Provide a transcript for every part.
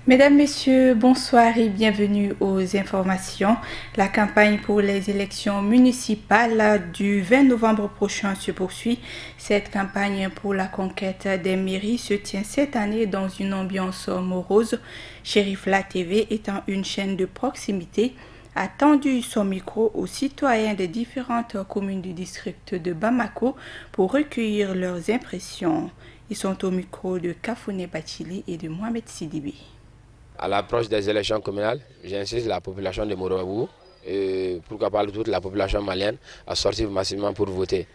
Mesdames, Messieurs, bonsoir et bienvenue aux informations. La campagne pour les élections municipales du 20 novembre prochain se poursuit. Cette campagne pour la conquête des mairies se tient cette année dans une ambiance morose. Chérifla TV étant une chaîne de proximité, a tendu son micro aux citoyens des différentes communes du district de Bamako pour recueillir leurs impressions. Ils sont au micro de Kafouné Bachili et de Mohamed Sidibé. À l'approche des élections communales, j'insiste la population de Morobou, et pourquoi pas toute la population malienne, à sortir massivement pour voter.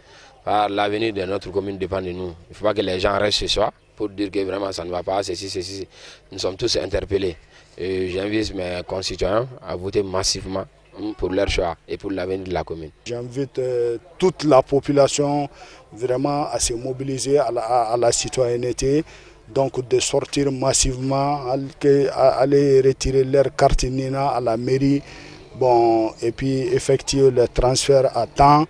Par l'avenir de notre commune dépend de nous. Il ne faut pas que les gens restent chez soi pour dire que vraiment ça ne va pas, ceci. Nous sommes tous interpellés. J'invite mes concitoyens à voter massivement pour leur choix et pour l'avenir de la commune. J'invite toute la population vraiment à se mobiliser à la citoyenneté. Donc de sortir massivement, aller retirer leur carte Nina à la mairie, et puis effectuer le transfert à temps,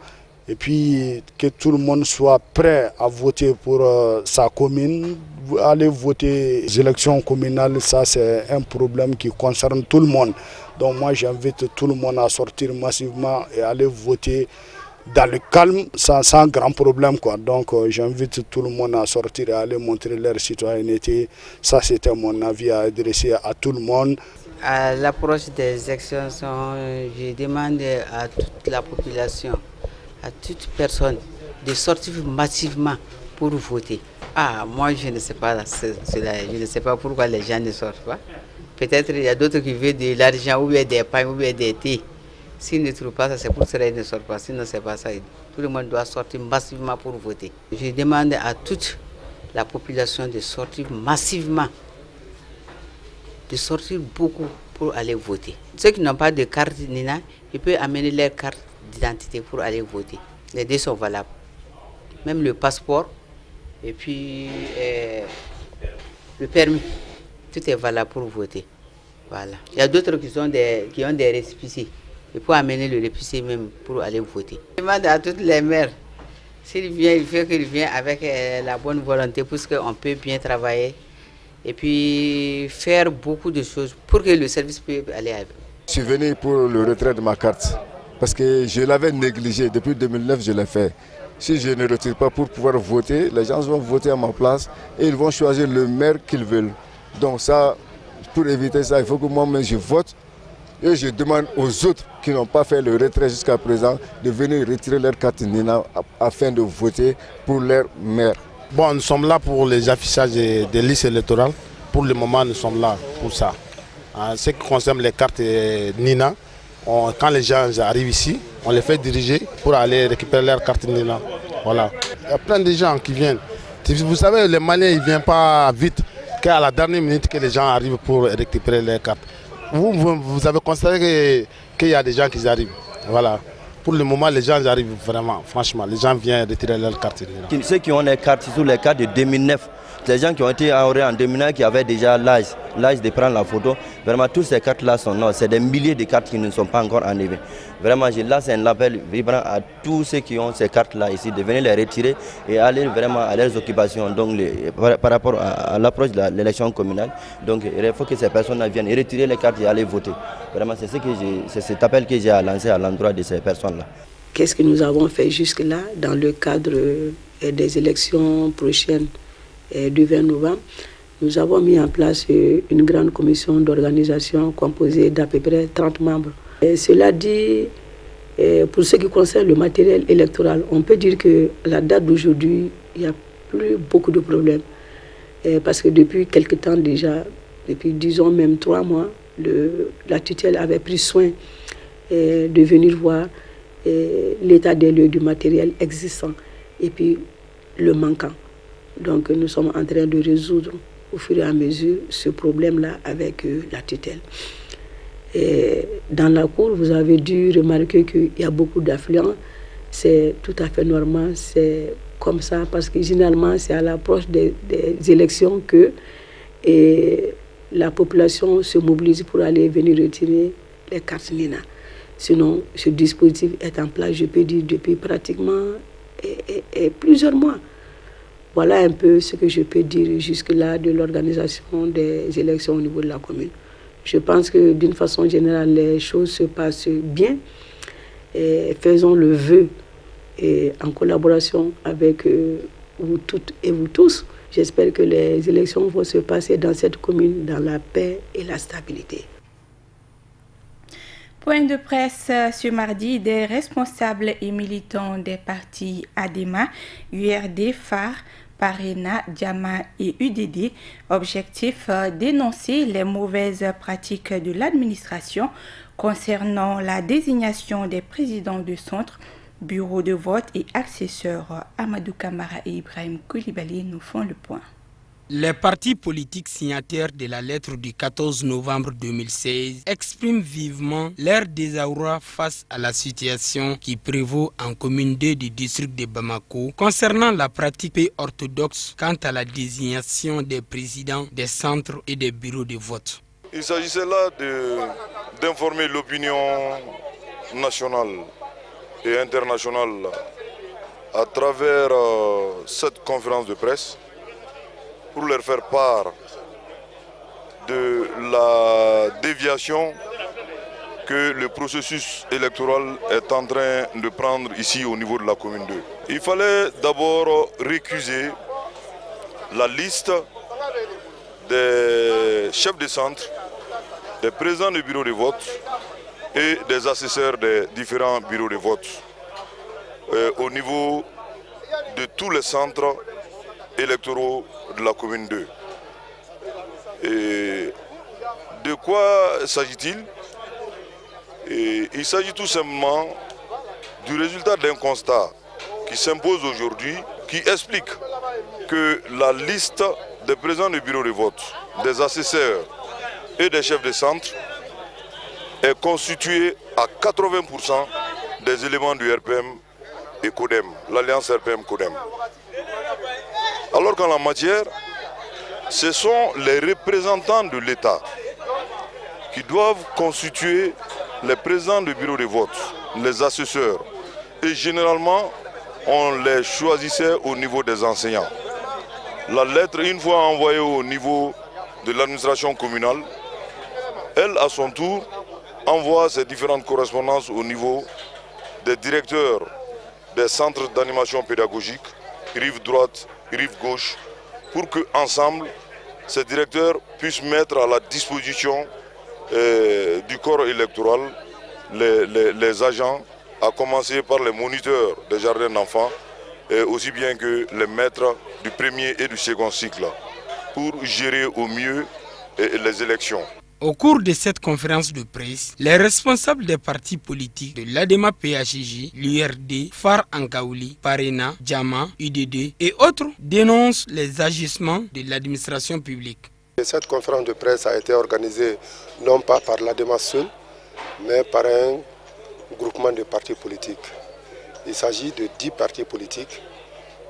et puis que tout le monde soit prêt à voter pour sa commune. Aller voter les élections communales, ça c'est un problème qui concerne tout le monde. Donc moi j'invite tout le monde à sortir massivement et aller voter dans le calme, sans grand problème, quoi. Donc j'invite tout le monde à sortir et à aller montrer leur citoyenneté. Ça c'était mon avis à adresser à tout le monde. À l'approche des élections, je demande à toute la population, à toute personne, de sortir massivement pour voter. Moi je ne sais pas cela, je ne sais pas pourquoi les gens ne sortent pas. Peut-être il y a d'autres qui veulent de l'argent ou bien des pains ou bien des thés. S'ils ne trouvent pas ça, c'est pour cela qu'ils ne sortent pas. Sinon, ce n'est pas ça. Tout le monde doit sortir massivement pour voter. Je demande à toute la population de sortir massivement, de sortir beaucoup pour aller voter. Ceux qui n'ont pas de carte Nina, ils peuvent amener leur carte d'identité pour aller voter. Les deux sont valables. Même le passeport et puis le permis. Tout est valable pour voter. Voilà. Il y a d'autres qui ont des récépissés. Il faut amener le récépissé même pour aller voter. Je demande à toutes les maires, s'il vient, il faut qu'il vienne avec la bonne volonté pour qu'on peut bien travailler et puis faire beaucoup de choses pour que le service puisse aller avec. Je suis venu pour le retrait de ma carte parce que je l'avais négligé. Depuis 2009, je l'ai fait. Si je ne retire pas pour pouvoir voter, les gens vont voter à ma place et ils vont choisir le maire qu'ils veulent. Donc ça, pour éviter ça, il faut que moi-même je vote. Et je demande aux autres qui n'ont pas fait le retrait jusqu'à présent de venir retirer leur carte Nina afin de voter pour leur maire. Nous sommes là pour les affichages des listes électorales. Pour le moment, nous sommes là pour ça. En ce qui concerne les cartes Nina, quand les gens arrivent ici, on les fait diriger pour aller récupérer leur carte Nina. Voilà. Il y a plein de gens qui viennent. Vous savez, les Maliens ils ne viennent pas vite, qu'à la dernière minute que les gens arrivent pour récupérer leur carte. Vous avez constaté qu'il y a des gens qui arrivent. Voilà. Pour le moment, les gens arrivent vraiment, franchement. Les gens viennent retirer leur carte. Ceux qui ont les cartes, surtout les cartes de 2009, les gens qui ont été enrôlés en 2009, qui avaient déjà l'âge de prendre la photo, vraiment toutes ces cartes-là sont non. C'est des milliers de cartes qui ne sont pas encore enlevées. Vraiment, je lance un appel vibrant à tous ceux qui ont ces cartes-là ici, de venir les retirer et aller vraiment à leurs occupations. Donc, par rapport à l'approche de l'élection communale, donc il faut que ces personnes viennent retirer les cartes et aller voter. Vraiment, c'est cet appel que j'ai lancé à l'endroit de ces personnes-là. Qu'est-ce que nous avons fait jusque-là dans le cadre des élections prochaines du 20 novembre? Nous avons mis en place une grande commission d'organisation composée d'à peu près 30 membres. Et cela dit, pour ce qui concerne le matériel électoral, on peut dire qu'à la date d'aujourd'hui, il n'y a plus beaucoup de problèmes. Parce que depuis quelque temps déjà, depuis disons même 3 mois, la tutelle avait pris soin de venir voir l'état des lieux du matériel existant et puis le manquant. Donc nous sommes en train de résoudre au fur et à mesure ce problème-là avec la tutelle. Et dans la cour, vous avez dû remarquer qu'il y a beaucoup d'affluents. C'est tout à fait normal, c'est comme ça, parce que généralement, c'est à l'approche des élections que la population se mobilise pour aller venir retirer les cartes Nina. Sinon, ce dispositif est en place, je peux dire, depuis pratiquement plusieurs mois. Voilà un peu ce que je peux dire jusque-là de l'organisation des élections au niveau de la commune. Je pense que d'une façon générale, les choses se passent bien. Et faisons le vœu et en collaboration avec vous toutes et vous tous. J'espère que les élections vont se passer dans cette commune dans la paix et la stabilité. Point de presse ce mardi des responsables et militants des partis ADEMA, URD, FAR, Parena, Jama et UDD. Objectif dénoncer les mauvaises pratiques de l'administration concernant la désignation des présidents de centre, bureaux de vote et accesseurs. Amadou Kamara et Ibrahim Koulibaly nous font le point. Les partis politiques signataires de la lettre du 14 novembre 2016 expriment vivement leur désarroi face à la situation qui prévaut en commune 2 du district de Bamako concernant la pratique peu orthodoxe quant à la désignation des présidents des centres et des bureaux de vote. Il s'agissait là d'informer l'opinion nationale et internationale à travers cette conférence de presse pour leur faire part de la déviation que le processus électoral est en train de prendre ici au niveau de la commune 2. Il fallait d'abord récuser la liste des chefs de centre, des présidents de bureaux de vote et des assesseurs des différents bureaux de vote au niveau de tous les centres électoraux de la commune 2. Et de quoi s'agit-il? Il s'agit tout simplement du résultat d'un constat qui s'impose aujourd'hui, qui explique que la liste des présidents du bureau de vote, des assesseurs et des chefs de centre est constituée à 80% des éléments du RPM et CODEM, l'alliance RPM-CODEM. Alors qu'en la matière, ce sont les représentants de l'État qui doivent constituer les présidents de bureau de vote, les assesseurs. Et généralement, on les choisissait au niveau des enseignants. La lettre, une fois envoyée au niveau de l'administration communale, elle, à son tour, envoie ses différentes correspondances au niveau des directeurs des centres d'animation pédagogique, rive droite, rive gauche, pour qu'ensemble, ces directeurs puissent mettre à la disposition du corps électoral les agents, à commencer par les moniteurs des jardins d'enfants, aussi bien que les maîtres du premier et du second cycle, pour gérer au mieux les élections. Au cours de cette conférence de presse, les responsables des partis politiques de l'ADEMA-PHJ, l'URD, FAR Ankaouli, Parena, Jama, UDD et autres dénoncent les agissements de l'administration publique. Cette conférence de presse a été organisée non pas par l'ADEMA seul, mais par un groupement de partis politiques. Il s'agit de 10 partis politiques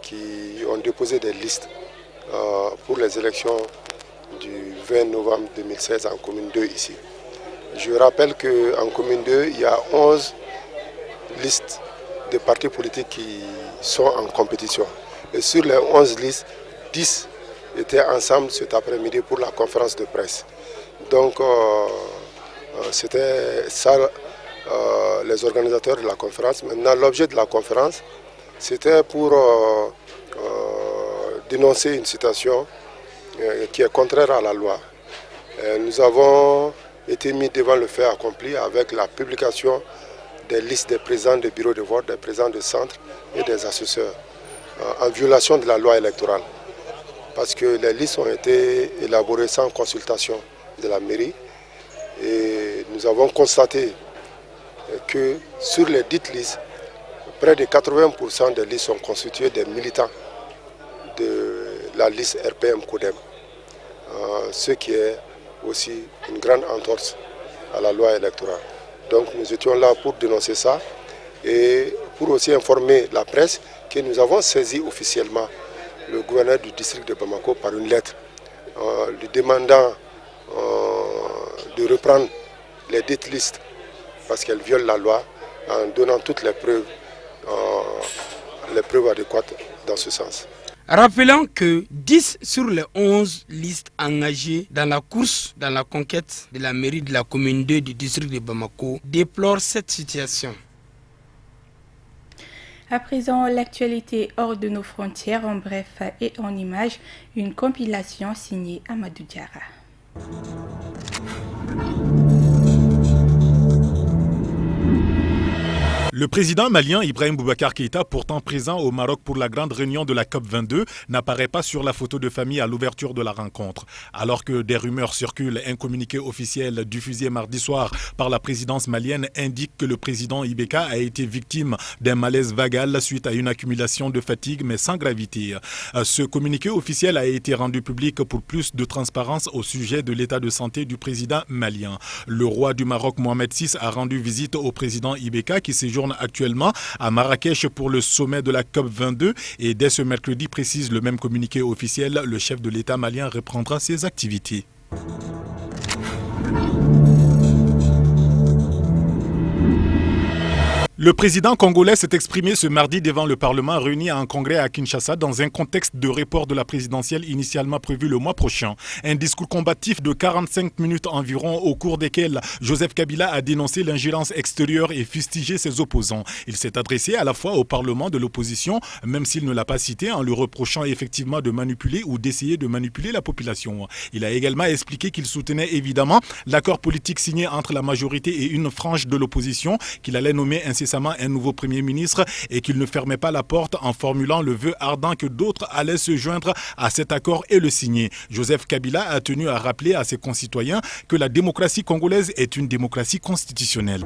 qui ont déposé des listes pour les élections du 20 novembre 2016 en commune 2 ici. Je rappelle qu'en commune 2, il y a 11 listes de partis politiques qui sont en compétition. Et sur les 11 listes, 10 étaient ensemble cet après-midi pour la conférence de presse. Donc c'était ça les organisateurs de la conférence. Maintenant, l'objet de la conférence, c'était pour dénoncer une situation qui est contraire à la loi. Nous avons été mis devant le fait accompli avec la publication des listes des présidents des bureaux de vote, des présidents de centre et des assesseurs, en violation de la loi électorale. Parce que les listes ont été élaborées sans consultation de la mairie. Et nous avons constaté que sur les dites listes, près de 80% des listes sont constituées des militants de la liste RPM-CODEM, ce qui est aussi une grande entorse à la loi électorale. Donc nous étions là pour dénoncer ça et pour aussi informer la presse que nous avons saisi officiellement le gouverneur du district de Bamako par une lettre lui demandant de reprendre les dites listes parce qu'elles violent la loi en donnant toutes les preuves adéquates dans ce sens. Rappelons que 10 sur les 11 listes engagées dans la course dans la conquête de la mairie de la commune 2 du district de Bamako déplorent cette situation. À présent, l'actualité hors de nos frontières, en bref et en images, une compilation signée Amadou Diarra. Le président malien Ibrahim Boubacar Keïta, pourtant présent au Maroc pour la grande réunion de la COP22, n'apparaît pas sur la photo de famille à l'ouverture de la rencontre. Alors que des rumeurs circulent, un communiqué officiel diffusé mardi soir par la présidence malienne indique que le président Ibeka a été victime d'un malaise vagal suite à une accumulation de fatigue mais sans gravité. Ce communiqué officiel a été rendu public pour plus de transparence au sujet de l'état de santé du président malien. Le roi du Maroc Mohamed VI a rendu visite au président Ibeka qui séjourne actuellement à Marrakech pour le sommet de la COP22 et dès ce mercredi, précise le même communiqué officiel, le chef de l'État malien reprendra ses activités. Le président congolais s'est exprimé ce mardi devant le Parlement réuni à un congrès à Kinshasa dans un contexte de report de la présidentielle initialement prévu le mois prochain. Un discours combatif de 45 minutes environ au cours desquels Joseph Kabila a dénoncé l'ingérence extérieure et fustigé ses opposants. Il s'est adressé à la fois au Parlement de l'opposition, même s'il ne l'a pas cité, en lui reprochant effectivement de manipuler ou d'essayer de manipuler la population. Il a également expliqué qu'il soutenait évidemment l'accord politique signé entre la majorité et une frange de l'opposition, qu'il allait nommer incessamment un nouveau Premier ministre et qu'il ne fermait pas la porte en formulant le vœu ardent que d'autres allaient se joindre à cet accord et le signer. Joseph Kabila a tenu à rappeler à ses concitoyens que la démocratie congolaise est une démocratie constitutionnelle.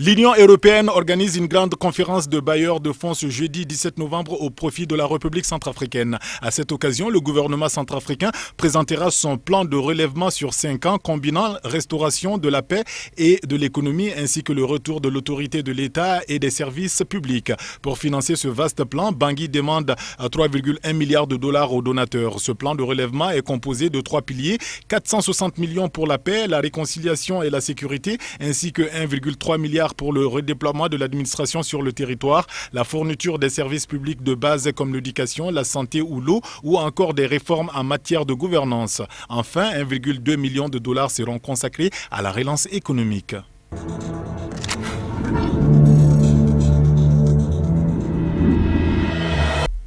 L'Union européenne organise une grande conférence de bailleurs de fonds ce jeudi 17 novembre au profit de la République centrafricaine. À cette occasion, le gouvernement centrafricain présentera son plan de relèvement sur 5 ans combinant restauration de la paix et de l'économie ainsi que le retour de l'autorité de l'État et des services publics. Pour financer ce vaste plan, Bangui demande 3,1 milliards de dollars aux donateurs. Ce plan de relèvement est composé de 3 piliers, 460 millions pour la paix, la réconciliation et la sécurité ainsi que 1,3 milliard pour le redéploiement de l'administration sur le territoire, la fourniture des services publics de base comme l'éducation, la santé ou l'eau, ou encore des réformes en matière de gouvernance. Enfin, 1,2 million de dollars seront consacrés à la relance économique.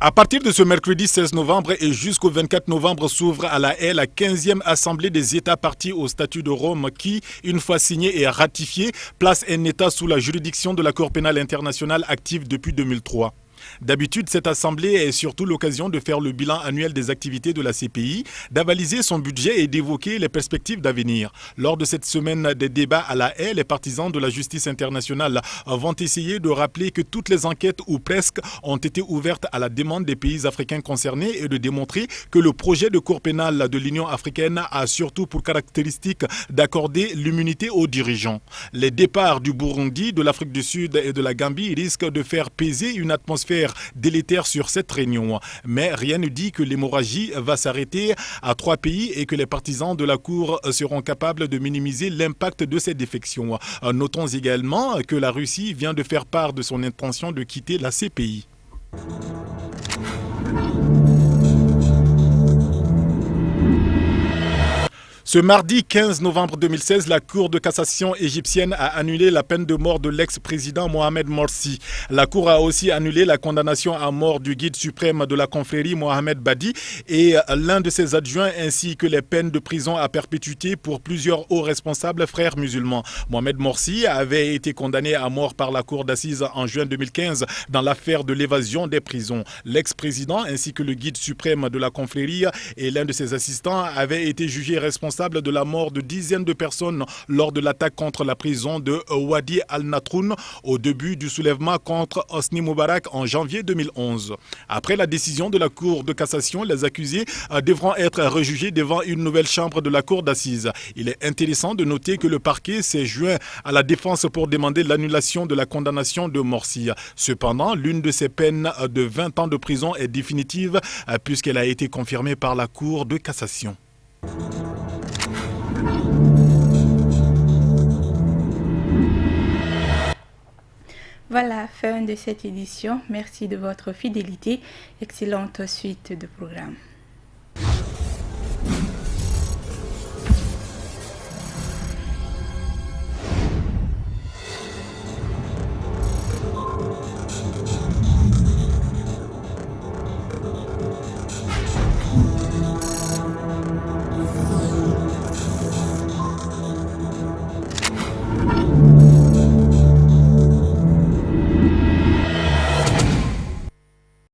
À partir de ce mercredi 16 novembre et jusqu'au 24 novembre s'ouvre à La Haye la 15e Assemblée des États partis au statut de Rome qui, une fois signé et ratifié, place un État sous la juridiction de la Cour pénale internationale active depuis 2003. D'habitude, cette assemblée est surtout l'occasion de faire le bilan annuel des activités de la CPI, d'avaliser son budget et d'évoquer les perspectives d'avenir. Lors de cette semaine des débats à La Haye, les partisans de la justice internationale vont essayer de rappeler que toutes les enquêtes ou presque ont été ouvertes à la demande des pays africains concernés et de démontrer que le projet de cour pénale de l'Union africaine a surtout pour caractéristique d'accorder l'immunité aux dirigeants. Les départs du Burundi, de l'Afrique du Sud et de la Gambie risquent de faire peser une atmosphère délétère sur cette réunion. Mais rien ne dit que l'hémorragie va s'arrêter à 3 pays et que les partisans de la Cour seront capables de minimiser l'impact de ces défections. Notons également que la Russie vient de faire part de son intention de quitter la CPI. Ce mardi 15 novembre 2016, la Cour de cassation égyptienne a annulé la peine de mort de l'ex-président Mohamed Morsi. La Cour a aussi annulé la condamnation à mort du guide suprême de la confrérie Mohamed Badi et l'un de ses adjoints ainsi que les peines de prison à perpétuité pour plusieurs hauts responsables frères musulmans. Mohamed Morsi avait été condamné à mort par la Cour d'assises en juin 2015 dans l'affaire de l'évasion des prisons. L'ex-président ainsi que le guide suprême de la confrérie et l'un de ses assistants avaient été jugés responsables de la mort de dizaines de personnes lors de l'attaque contre la prison de Wadi al-Natroun au début du soulèvement contre Hosni Moubarak en janvier 2011. Après la décision de la Cour de cassation, les accusés devront être rejugés devant une nouvelle chambre de la Cour d'assises. Il est intéressant de noter que le parquet s'est joint à la défense pour demander l'annulation de la condamnation de Morsi. Cependant, l'une de ces peines de 20 ans de prison est définitive puisqu'elle a été confirmée par la Cour de cassation. Voilà, fin de cette édition. Merci de votre fidélité. Excellente suite de programme.